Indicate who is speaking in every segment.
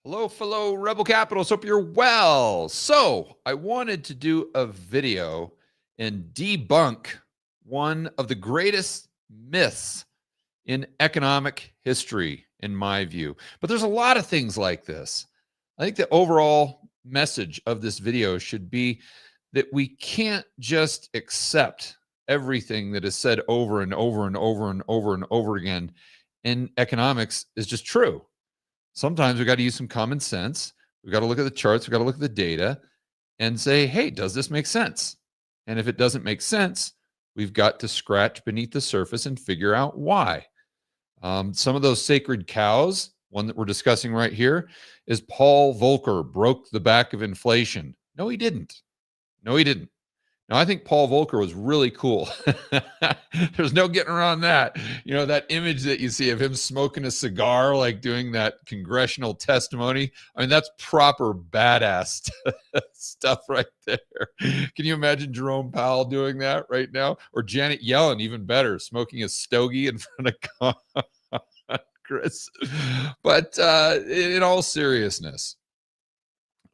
Speaker 1: Hello, fellow Rebel Capitals. Hope you're well. So, I wanted to do a video and debunk one of the greatest myths in economic history, in my view. But there's a lot of things like this. I think the overall message of this video should be that we can't just accept everything that is said over and over and over and over and over again in economics is just true. Sometimes we got to use some common sense. We got to look at the charts. We got to look at the data and say, hey, does this make sense? And if it doesn't make sense, we've got to scratch beneath the surface and figure out why. Some of those sacred cows, one that we're discussing right here, is Paul Volcker broke the back of inflation. No, he didn't. No, he didn't. Now, I think Paul Volcker was really cool. There's no getting around that. You know, that image that you see of him smoking a cigar, like doing that congressional testimony. I mean, that's proper badass stuff right there. Can you imagine Jerome Powell doing that right now? Or Janet Yellen, even better, smoking a stogie in front of Congress. But in all seriousness,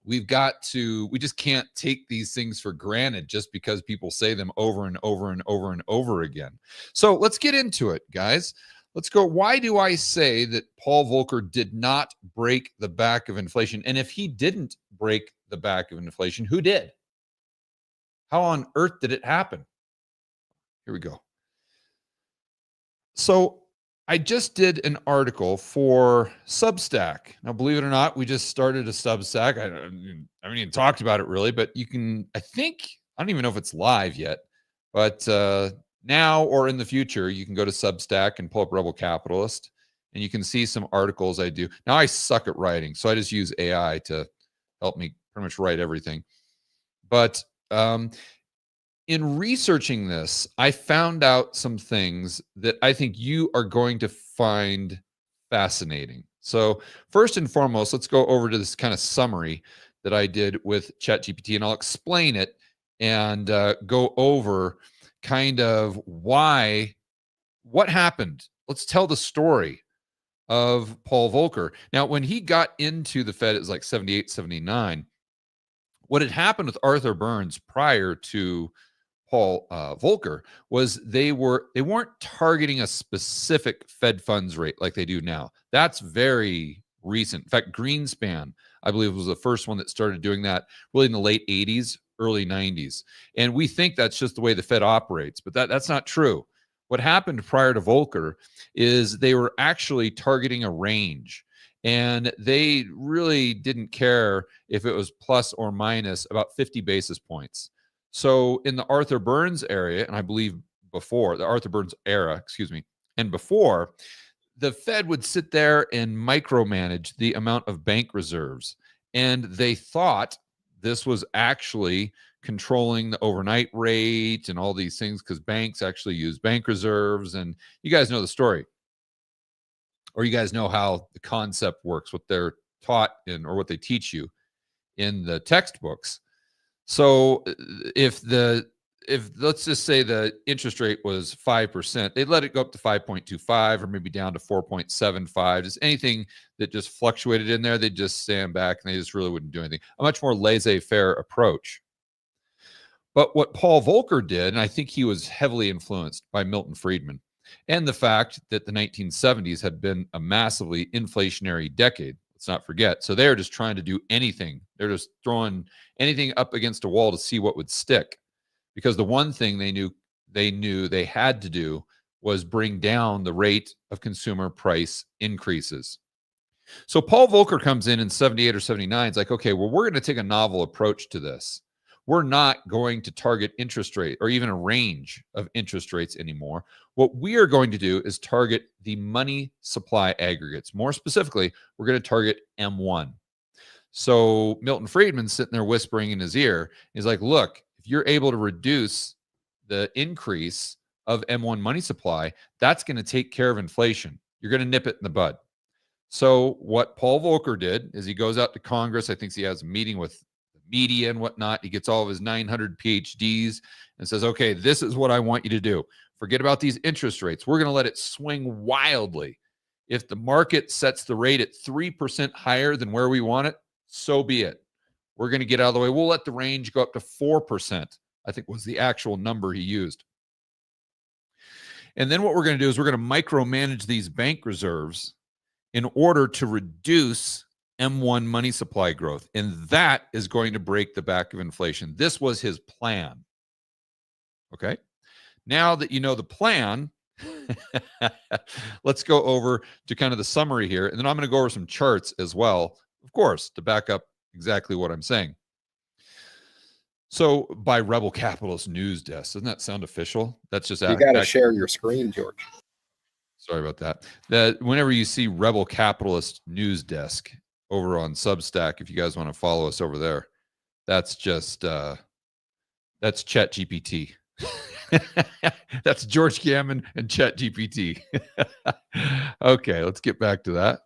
Speaker 1: we just can't take these things for granted just because people say them over and over and over and over again. So let's get into it, guys. Let's go. Why do I say that Paul Volcker did not break the back of inflation? And if he didn't break the back of inflation, who did? How on earth did it happen? Here we go. So I just did an article for Substack. Now, believe it or not, we just started a Substack. I haven't even talked about it really, but you can, I don't even know if it's live yet, but now or in the future, you can go to Substack and pull up Rebel Capitalist and you can see some articles I do. Now, I suck at writing, so I just use AI to help me pretty much write everything. But in researching this, I found out some things that I think you are going to find fascinating. So first and foremost, let's go over to this kind of summary that I did with ChatGPT, and I'll explain it and go over kind of what happened. Let's tell the story of Paul Volcker. Now, when he got into the Fed, it was like 78, 79. What had happened with Arthur Burns prior to Paul Volcker was they weren't targeting a specific Fed funds rate like they do now. That's very recent. In fact, Greenspan, I believe, was the first one that started doing that really in the late 80s, early 90s. And we think that's just the way the Fed operates, but that's not true. What happened prior to Volcker is they were actually targeting a range. And they really didn't care if it was plus or minus about 50 basis points. So in the Arthur Burns area, and I believe before the Arthur Burns era, excuse me, and before, the Fed would sit there and micromanage the amount of bank reserves. And they thought this was actually controlling the overnight rate and all these things because banks actually use bank reserves. And you guys know the story, or you guys know how the concept works, what they're taught in or what they teach you in the textbooks. So if let's just say the interest rate was 5%, they'd let it go up to 5.25 or maybe down to 4.75. Just anything that just fluctuated in there, they'd just stand back and they just really wouldn't do anything. A much more laissez-faire approach. But what Paul Volcker did, and I think he was heavily influenced by Milton Friedman, and the fact that the 1970s had been a massively inflationary decade. Let's not forget. So they're just trying to do anything. They're just throwing anything up against a wall to see what would stick. Because the one thing they knew they had to do was bring down the rate of consumer price increases. So Paul Volcker comes in 78 or 79. It's like, okay, well, we're going to take a novel approach to this. We're not going to target interest rate or even a range of interest rates anymore. What we are going to do is target the money supply aggregates. More specifically, we're going to target M1. So Milton Friedman's sitting there whispering in his ear. He's like, look, if you're able to reduce the increase of M1 money supply, that's going to take care of inflation. You're going to nip it in the bud. So what Paul Volcker did is he goes out to Congress. I think he has a meeting with media and whatnot. He gets all of his 900 PhDs and says, okay, this is what I want you to do. Forget about these interest rates. We're going to let it swing wildly If the market sets the rate at 3% higher than where we want it, so be it. We're going to get out of the way. We'll let the range go up to 4%, I think was the actual number he used. And then what we're going to do is we're going to micromanage these bank reserves in order to reduce M1 money supply growth. And that is going to break the back of inflation. This was his plan. Okay. Now that you know the plan, let's go over to kind of the summary here. And then I'm going to go over some charts as well, of course, to back up exactly what I'm saying. So by Rebel Capitalist News Desk, doesn't that sound official? That's just
Speaker 2: you got to share your screen, George.
Speaker 1: Sorry about that. That whenever you see Rebel Capitalist News Desk over on Substack, if you guys want to follow us over there, that's just that's ChatGPT. That's George Gammon and ChatGPT. Okay, let's get back to that.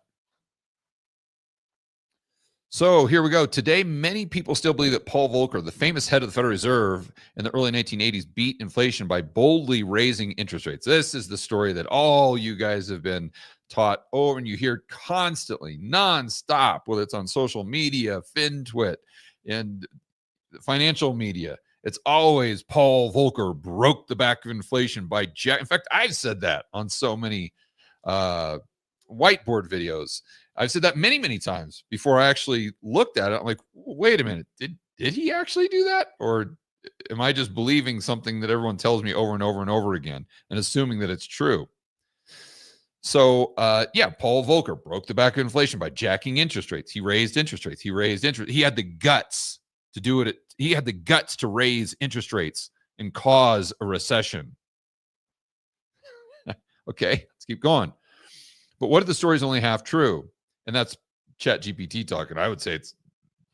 Speaker 1: So here we go. Today, many people still believe that Paul Volcker, the famous head of the Federal Reserve in the early 1980s, beat inflation by boldly raising interest rates. This is the story that all you guys have been taught over, and you hear constantly, nonstop, whether it's on social media, FinTwit, and financial media. It's always Paul Volcker broke the back of inflation by in fact, I've said that on so many whiteboard videos. I've said that many, many times before I actually looked at it. I'm like, wait a minute, did he actually do that? Or am I just believing something that everyone tells me over and over and over again and assuming that it's true? So, yeah, Paul Volcker broke the back of inflation by jacking interest rates. He raised interest rates. He had the guts to do it. He had the guts to raise interest rates and cause a recession. Okay, let's keep going. But what if the story's only half true? And that's ChatGPT talking. I would say it's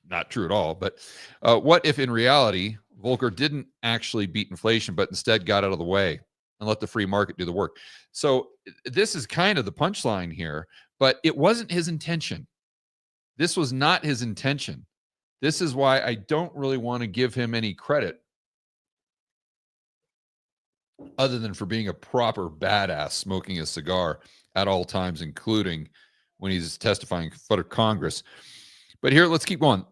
Speaker 1: not true at all. But what if in reality, Volcker didn't actually beat inflation, but instead got out of the way and let the free market do the work? So this is kind of the punchline here, but it wasn't his intention. This was not his intention. This is why I don't really want to give him any credit other than for being a proper badass, smoking a cigar at all times, including when he's testifying in front of Congress. But here, let's keep going.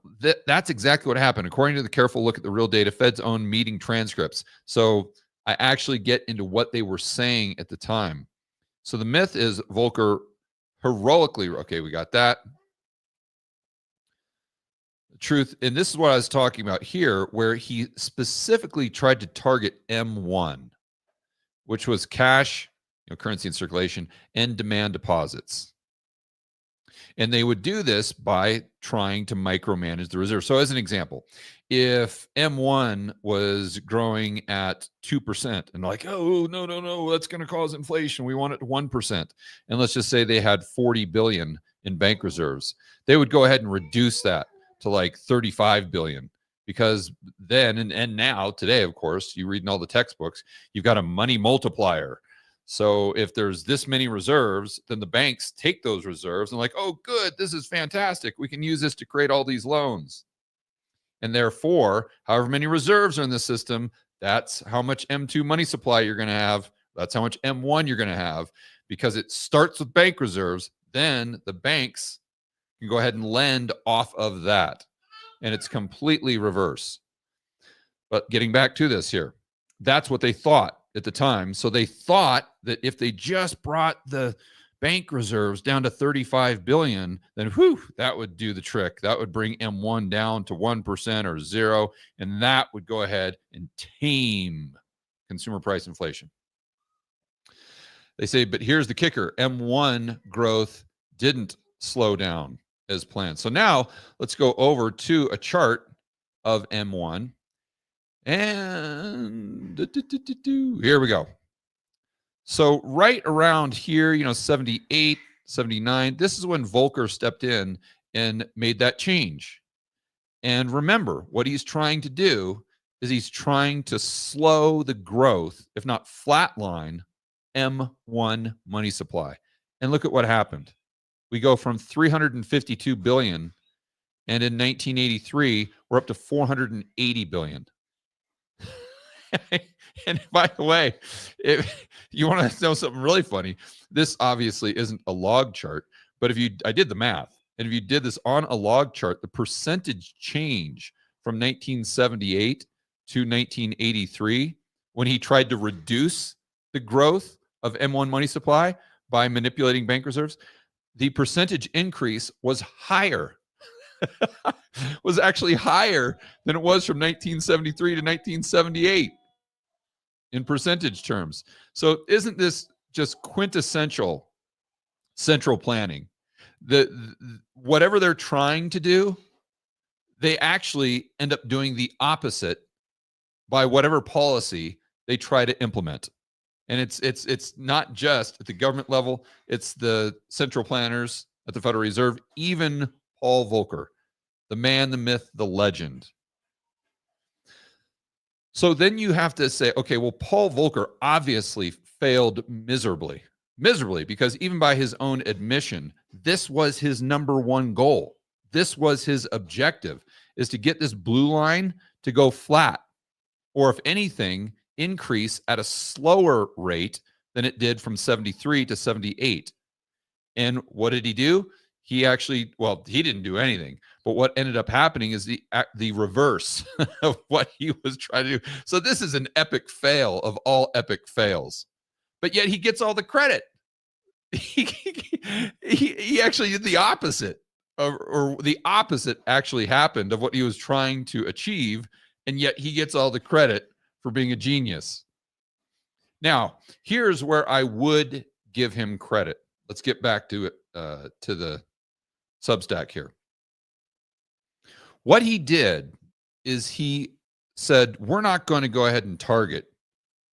Speaker 1: That's exactly what happened. According to the careful look at the real data, Fed's own meeting transcripts. So I actually get into what they were saying at the time. So the myth is Volcker heroically, okay, we got that. The truth, and this is what I was talking about here, where he specifically tried to target M1, which was cash, currency in circulation, and demand deposits. And they would do this by trying to micromanage the reserve. So as an example, if M1 was growing at 2% and like, oh, no, that's going to cause inflation. We want it to 1%. And let's just say they had 40 billion in bank reserves. They would go ahead and reduce that to like 35 billion. Because then, and now, today, of course, you read in all the textbooks, you've got a money multiplier. So if there's this many reserves, then the banks take those reserves and like, oh, good, this is fantastic. We can use this to create all these loans. And therefore, however many reserves are in the system, that's how much M2 money supply you're going to have. That's how much M1 you're going to have, because it starts with bank reserves. Then the banks can go ahead and lend off of that. And it's completely reverse. But getting back to this here, that's what they thought at the time. So they thought that if they just brought the bank reserves down to 35 billion, then that would do the trick. That would bring M1 down to 1% or 0, and that would go ahead and tame consumer price inflation. They say, but here's the kicker. M1 growth didn't slow down as planned. So now let's go over to a chart of M1. And here we go. So right around here, 78, 79, this is when Volcker stepped in and made that change. And remember, what he's trying to do is he's trying to slow the growth, if not flatline, M1 money supply. And look at what happened. We go from 352 billion, and in 1983, we're up to 480 billion. And by the way, if you want to know something really funny, this obviously isn't a log chart, but I did the math, and if you did this on a log chart, the percentage change from 1978 to 1983, when he tried to reduce the growth of M1 money supply by manipulating bank reserves, the percentage increase was higher, was actually higher than it was from 1973 to 1978 in percentage terms. So isn't this just quintessential central planning? Whatever they're trying to do, they actually end up doing the opposite by whatever policy they try to implement. And it's not just at the government level, it's the central planners at the Federal Reserve, even Paul Volcker, the man, the myth, the legend. So then you have to say, okay, well, Paul Volcker obviously failed miserably, because even by his own admission, this was his number one goal. This was his objective, is to get this blue line to go flat, or if anything, increase at a slower rate than it did from 73 to 78. And what did he do? He actually, well, he didn't do anything. But what ended up happening is the reverse of what he was trying to do. So this is an epic fail of all epic fails. But yet he gets all the credit. He actually did the opposite, or the opposite actually happened of what he was trying to achieve, and yet he gets all the credit for being a genius. Now, here's where I would give him credit. Let's get back to it, to the Substack here. What he did is he said, we're not going to go ahead and target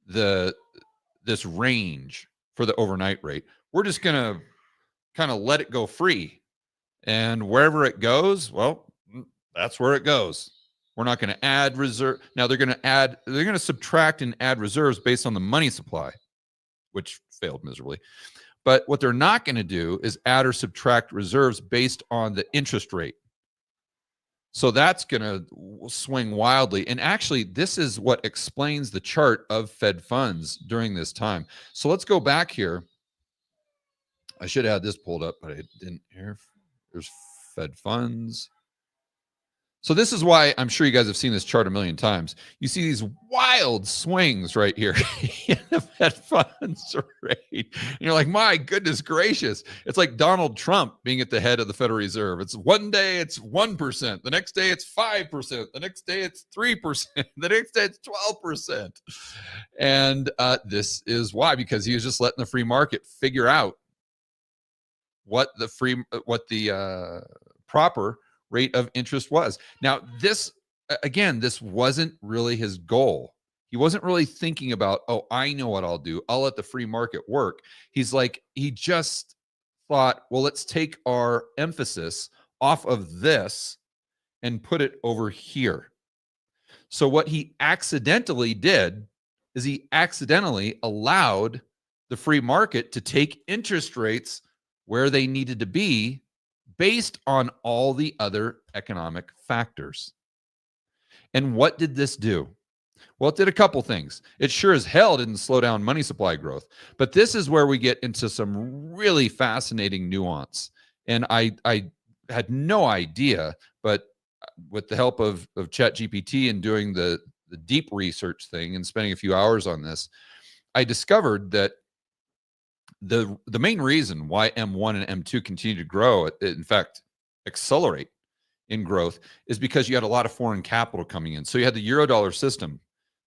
Speaker 1: this range for the overnight rate. We're just going to kind of let it go free. And wherever it goes, well, that's where it goes. We're not going to add reserve. Now they're going to subtract and add reserves based on the money supply, which failed miserably. But what they're not going to do is add or subtract reserves based on the interest rate. So that's going to swing wildly. And actually, this is what explains the chart of Fed funds during this time. So let's go back here. I should have had this pulled up, but I didn't here. There's Fed funds. So this is why I'm sure you guys have seen this chart a million times. You see these wild swings right here in the Fed funds rate. And you're like, my goodness gracious. It's like Donald Trump being at the head of the Federal Reserve. It's one day it's 1%. The next day it's 5%. The next day it's 3%. The next day it's 12%. And this is why, because he was just letting the free market figure out what the proper rate of interest was. Now, this, again, this wasn't really his goal. He wasn't really thinking about, oh, I know what I'll do. I'll let the free market work. He just thought, well, let's take our emphasis off of this and put it over here. So what he accidentally did is he accidentally allowed the free market to take interest rates where they needed to be based on all the other economic factors. And what did this do? Well, it did a couple things. It sure as hell didn't slow down money supply growth. But this is where we get into some really fascinating nuance. And I had no idea, but with the help of ChatGPT and doing the deep research thing and spending a few hours on this, I discovered that the main reason why M1 and M2 continue to grow, in fact, accelerate in growth, is because you had a lot of foreign capital coming in. So you had the Eurodollar system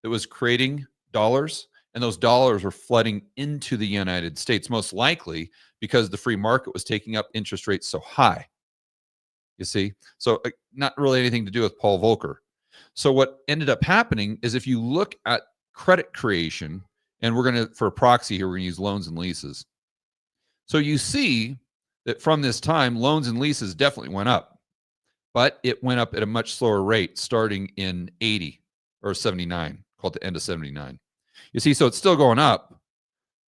Speaker 1: that was creating dollars, and those dollars were flooding into the United States, most likely because the free market was taking up interest rates so high. You see? So not really anything to do with Paul Volcker. So what ended up happening is if you look at credit creation, and we're going to, for a proxy here, we're going to use loans and leases. So you see that from this time, loans and leases definitely went up, but it went up at a much slower rate starting in 80 or 79, called the end of 79. You see, so it's still going up,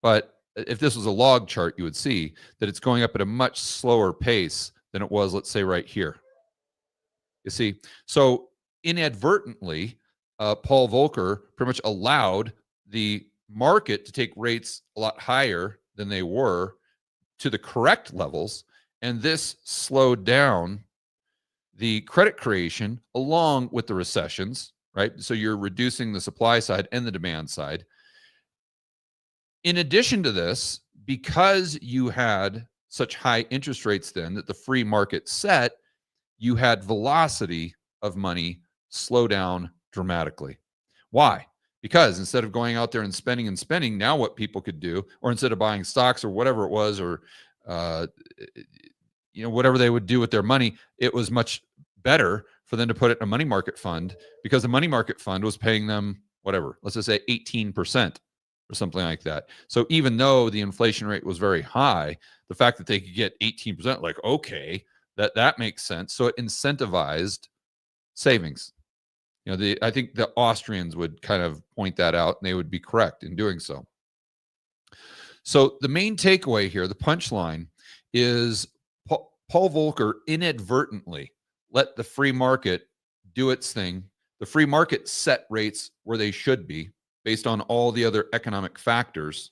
Speaker 1: but if this was a log chart, you would see that it's going up at a much slower pace than it was, let's say, right here. You see, so inadvertently, Paul Volcker pretty much allowed the market to take rates a lot higher than they were to the correct levels. And this slowed down the credit creation along with the recessions, right? So you're reducing the supply side and the demand side. In addition to this, because you had such high interest rates then that the free market set, you had velocity of money slow down dramatically. Why? Because instead of going out there and spending, now what people could do, or instead of buying stocks or whatever it was, or uh, whatever they would do with their money, it was much better for them to put it in a money market fund, because the money market fund was paying them whatever, let's just say 18% or something like that. So even though the inflation rate was very high, the fact that they could get 18%, like, okay, that makes sense. So it incentivized savings. I think the Austrians would kind of point that out, and they would be correct in doing so. So the main takeaway here, the punchline, is Paul Volcker inadvertently let the free market do its thing. The free market set rates where they should be based on all the other economic factors.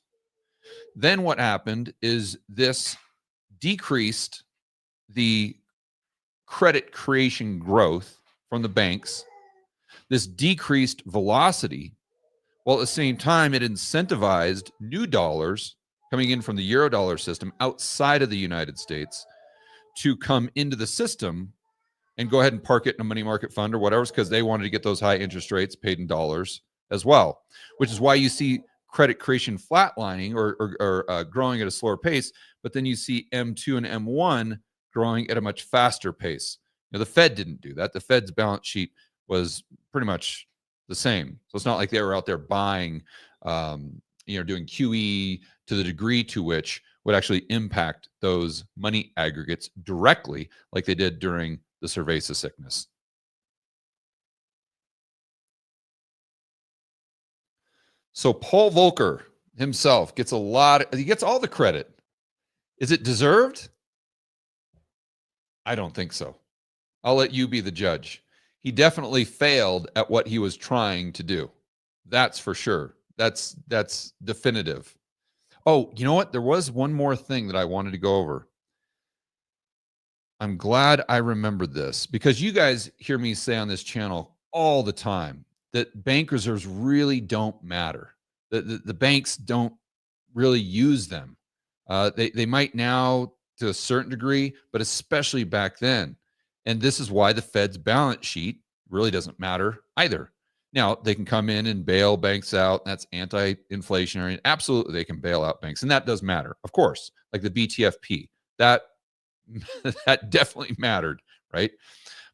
Speaker 1: Then what happened is this decreased the credit creation growth from the banks. This decreased velocity, while at the same time it incentivized new dollars coming in from the Eurodollar system outside of the United States to come into the system and go ahead and park it in a money market fund or whatever, because they wanted to get those high interest rates paid in dollars as well, which is why you see credit creation flatlining or growing at a slower pace, but then you see M2 and M1 growing at a much faster pace. The Fed didn't do that. The Fed's balance sheet was pretty much the same. So it's not like they were out there buying, doing QE to the degree to which would actually impact those money aggregates directly, like they did during the cerveza sickness. So Paul Volcker himself gets he gets all the credit. Is it deserved? I don't think so. I'll let you be the judge. He definitely failed at what he was trying to do. That's for sure. That's definitive. Oh, you know what? There was one more thing that I wanted to go over. I'm glad I remembered this, because you guys hear me say on this channel all the time that bank reserves really don't matter. The banks don't really use them. They might now to a certain degree, but especially back then. And this is why the Fed's balance sheet really doesn't matter either. Now, they can come in and bail banks out. That's anti-inflationary. Absolutely, they can bail out banks. And that does matter, of course, like the BTFP. That definitely mattered, right?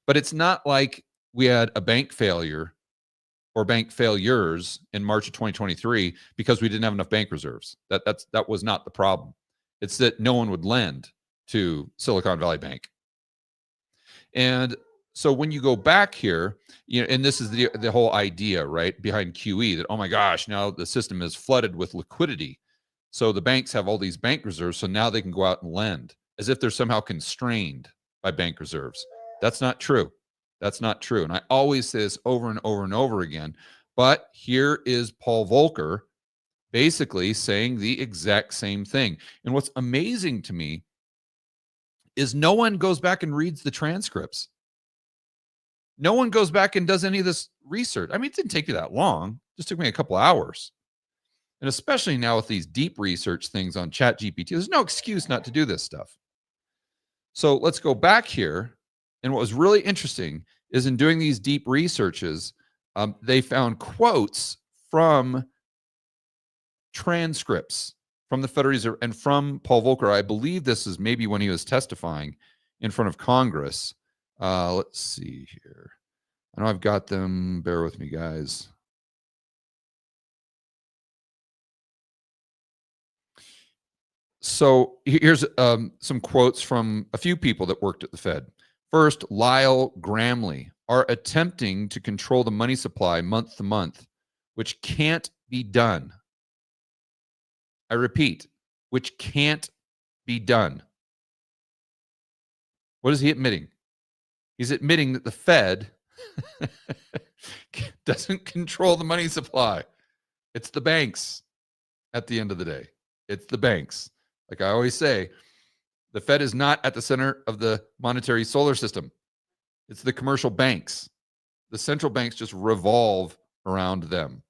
Speaker 1: But it's not like we had a bank failure or bank failures in March of 2023 because we didn't have enough bank reserves. That was not the problem. It's that no one would lend to Silicon Valley Bank. And so when you go back here, and this is the whole idea, right, behind QE, that, oh my gosh, now the system is flooded with liquidity. So the banks have all these bank reserves, so now they can go out and lend as if they're somehow constrained by bank reserves. That's not true. That's not true. And I always say this over and over and over again. But here is Paul Volcker basically saying the exact same thing. And what's amazing to me is no one goes back and reads the transcripts. No one goes back and does any of this research. I mean, it didn't take me that long. It just took me a couple hours. And especially now with these deep research things on ChatGPT, there's no excuse not to do this stuff. So let's go back here. And what was really interesting is in doing these deep researches, they found quotes from transcripts from the Federal Reserve and from Paul Volcker. I believe this is maybe when he was testifying in front of Congress. Let's see here. I know I've got them. Bear with me, guys. So here's some quotes from a few people that worked at the Fed. First, Lyle Gramley are attempting to control the money supply month to month, which can't be done. I repeat, which can't be done. What is he admitting? He's admitting that the Fed doesn't control the money supply. It's the banks at the end of the day. It's the banks. Like I always say, the Fed is not at the center of the monetary solar system. It's the commercial banks. The central banks just revolve around them.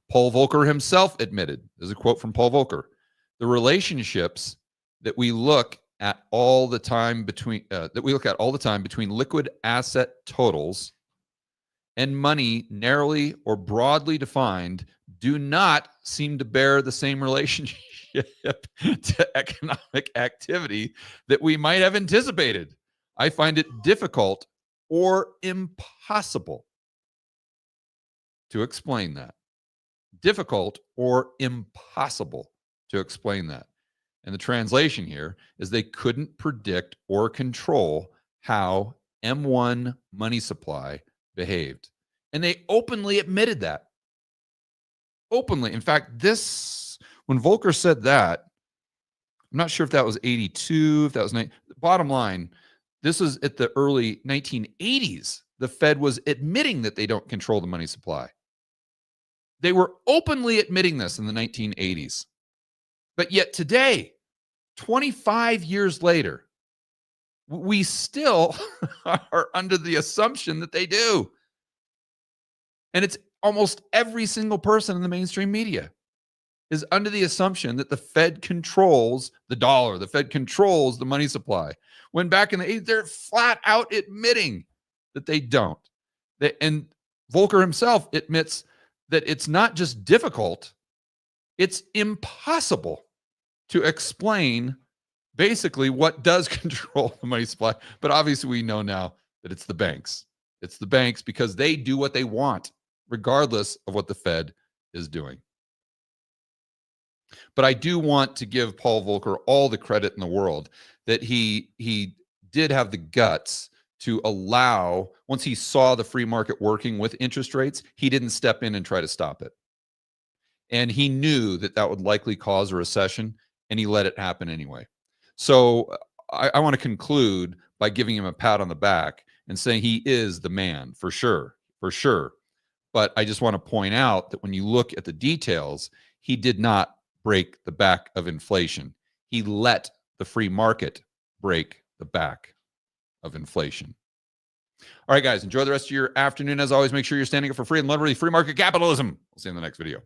Speaker 1: Paul Volcker himself admitted, there's a quote from Paul Volcker, the relationships that we look at all the time between liquid asset totals and money narrowly or broadly defined do not seem to bear the same relationship to economic activity that we might have anticipated. I find it difficult or impossible to explain that. Difficult or impossible to explain that. And the translation here is they couldn't predict or control how M1 money supply behaved. And they openly admitted that. Openly. In fact, when Volcker said that, I'm not sure if that was 82, if that was 90. Bottom line, this was at the early 1980s. The Fed was admitting that they don't control the money supply. They were openly admitting this in the 1980s. But yet today, 25 years later, we still are under the assumption that they do. And it's almost every single person in the mainstream media is under the assumption that the Fed controls the dollar, the Fed controls the money supply. When back in the 80s, they're flat out admitting that they don't. And Volcker himself admits that it's not just difficult, it's impossible to explain basically what does control the money supply. But obviously we know now that it's the banks. It's the banks because they do what they want, regardless of what the Fed is doing. But I do want to give Paul Volcker all the credit in the world that he did have the guts to allow, once he saw the free market working with interest rates, he didn't step in and try to stop it. And he knew that that would likely cause a recession, and he let it happen anyway. So I want to conclude by giving him a pat on the back and saying he is the man for sure, for sure. But I just want to point out that when you look at the details, he did not break the back of inflation. He let the free market break the back of inflation. All right, guys, enjoy the rest of your afternoon. As always, make sure you're standing up for free and literally free market capitalism. We'll see you in the next video.